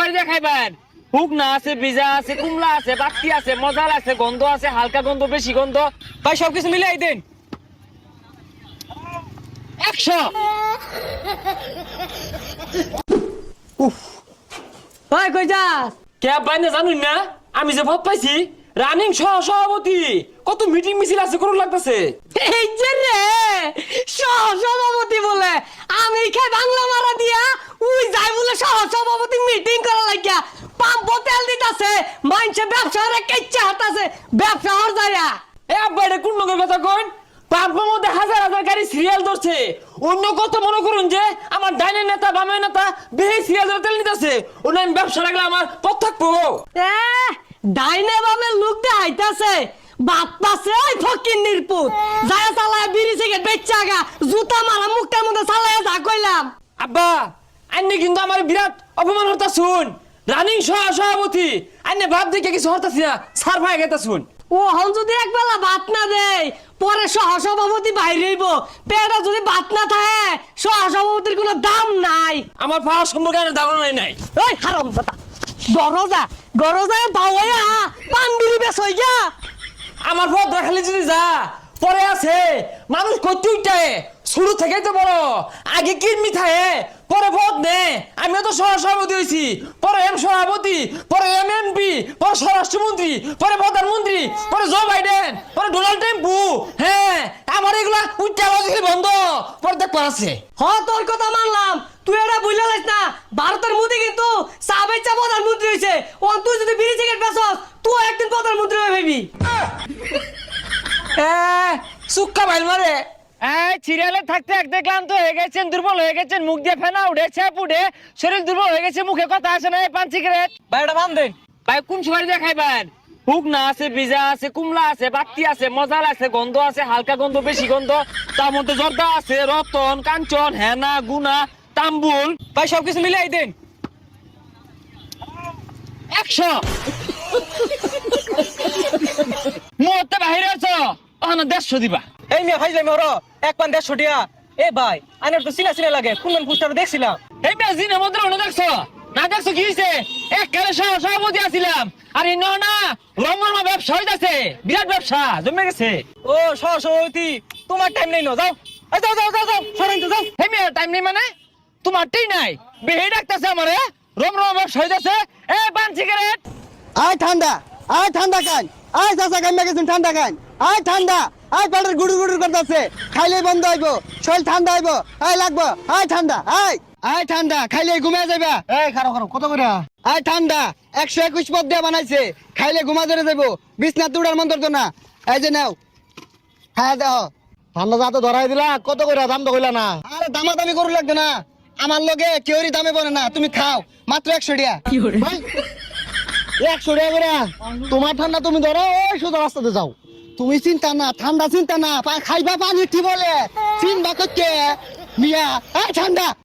সুপারি দিয়ে খাইবেন? শুকনা আছে, ভিজা আছে, কুমলা আছে, বাতি আছে, মজাল আছে, গন্ধ আছে, হালকা গন্ধ, বেশি গন্ধ। ভাই সবকিছু মিলাই দেন। 100। ভাই কই যাস? কে বাইনে জানুন না? আমি যে ভোট পাইছি রানিং সভাপতি, কত মিটিং মিছিল আছে করুন লাগতেছে। এই যে রে সহসভাপতি বলে আমি খাই বাংলা মারা দিয়া উই যাই বলে সহসভাপতি মিটিং করা লাগিয়া পাম্প তেল দিতাছে মাইনছে ব্যবসা রে কেচ্চা হাতাছে ব্যবসা হর যায়া। এ আব্বা এটা কোন লোকের কথা কইন? পাম্পের মধ্যে হাজার হাজার গাড়ি সিরিয়াল ধরছে। অন্য কত মনে করুন যে আমার ডাইনের নেতা বামের নেতা বেশি সিরিয়াল ধরে তেল নিতেছে, অন্য আমি ব্যবসা রাখলে আমার পথ থাকবো। এ ডাইনে বামে লোক দেখাইতাছে বাপ পাছে ওই ফকির নির্পুত যায় চালায় বিড়ি সিগারেট বেচ্চা গা জুতা মারা মুখটার মধ্যে চালায় যা কইলাম। আব্বা আন্নে কিন্তু আমার বিরাট অপমান হতা শুন। রানিং সভাপতি আন্নে ভাব দেখে কিছু হতাছি না, সার ভাই গেতা শুন। ও হন যদি একবেলা ভাত না দেয় পরে সহসভাপতি বাইরে হইব, পেটে যদি ভাত না থাকে সহসভাপতির কোনো দাম নাই। আমার পাওয়ার সম্পর্কে আমার ধারণা নাই। ওই হারাম দাদা গরজা গরজা বাওয়া পান বিড়ি বেশ হই গা। আমার পথ দেখালে যদি যা পরে আছে মানুষ কত উঠায়, শুরু থেকেই তো বড়, আগে কিরমি থাকে পরে ভোট নে। আমিও তো সভাপতি হয়েছি, পরে এম সভাপতি, পরে এমপি, পরে স্বরাষ্ট্রমন্ত্রী, পরে প্রধানমন্ত্রী, পরে জো বাইডেন, পরে ডোনাল্ড ট্রাম্পু। হ্যাঁ আমার এগুলা উঠতে বন্ধ পরে দেখবার আছে। হ তোর কথা মানলাম, তুই এটা বুঝলে লাইস না ভারতের মোদি কিন্তু চা বেচা প্রধানমন্ত্রী হয়েছে। ও তুই যদি বিড়ি সিগারেট বেচস তুই একদিন প্রধানমন্ত্রী হয়ে ভাবি। সুক্কা বাইল মারে। সিরিয়ালে থাকতে থাকতে ক্লান্ত হয়ে গেছেন, দুর্বল হয়ে গেছেন, মুখ দিয়ে ফেনা উঠে ছেপ উঠে, শরীর দুর্বল হয়ে গেছে, মুখে কথা আসে না, পান সিগারেট। ভাই এটা বান দেন। ভাই কোন সুপারি দিয়ে খাইবেন? শুকনা আছে, ভিজা আছে, কুমলা আছে, বাতি আছে, মজাল আছে, গন্ধ আছে, হালকা গন্ধ, বেশি গন্ধ, তার মধ্যে জর্দা আছে, রতন, কাঞ্চন, হেনা, গুনা, তাম্বুল। ভাই সবকিছু মিলাই দেন। 100। মুহূর্তে বাহিরে আছো, ওখানে 150 দিবা। এই মিয়া ভাইজাই মোর এক পান 150 টাকা। এ ভাই আইনার তো চিনা চিনা লাগে, কোন পোস্টারে দেখছিলাম। এই বেজিনে মন্ত্র না দেখছো? না দেখছো কি হইছে? এক কালে সভাপতি আছিলাম, আর ইনো না রমরমা ব্যবসা হইতাছে, বিরাট ব্যবসা জমে গেছে। ও সহসভাপতি তোমার টাইম নেই না, যাও এই যাও যাও যাও যাও সরেন তো যাও। হে মিয়া টাইম নেই মানে? তোমারটাই নাই, বেহে ডাকতাছে আমারে, রমরমা ব্যবসা হইতাছে। এ পান সিগারেট। আয় ঠান্ডা কান, আয় চাচা কান গেছেন ঠান্ডা কান, আয় ঠান্ডা, আয় পেটের গুড়ুর গুড়ুর করতেছে, খাইলে বন্ধ হইব, শরীর ঠান্ডা হইব, আয় লাগবো, আয় ঠান্ডা, আয় ঠান্ডা, খাইলে ঘুমিয়ে যাইবা। এই খারো খারো কত করে? আয় ঠান্ডা 121 পদ দিয়ে বানাইছে, খাইলে ঘুমা ধরে যাইব, বিছনা তুড়ার মন্তর তো না। এই যে নাও খায়া দেহ। ঠান্ডা যা তো ধরাই দিলা, কত করে দাম তো কইলা না। আরে দামাদামি করু লাগবে না, আমার লগে কেউরি দামে বলে না, তুমি খাও মাত্র 100 টাকা। 100 টাকা করে তোমার ঠান্ডা তুমি ধরো, ওই সোজা রাস্তাতে যাও। তুমি চিন্তা না, ঠান্ডা চিন্তা না, খাইবা পানি ঠিক বলে চিন্তা করছে মিয়া। আয় ঠান্ডা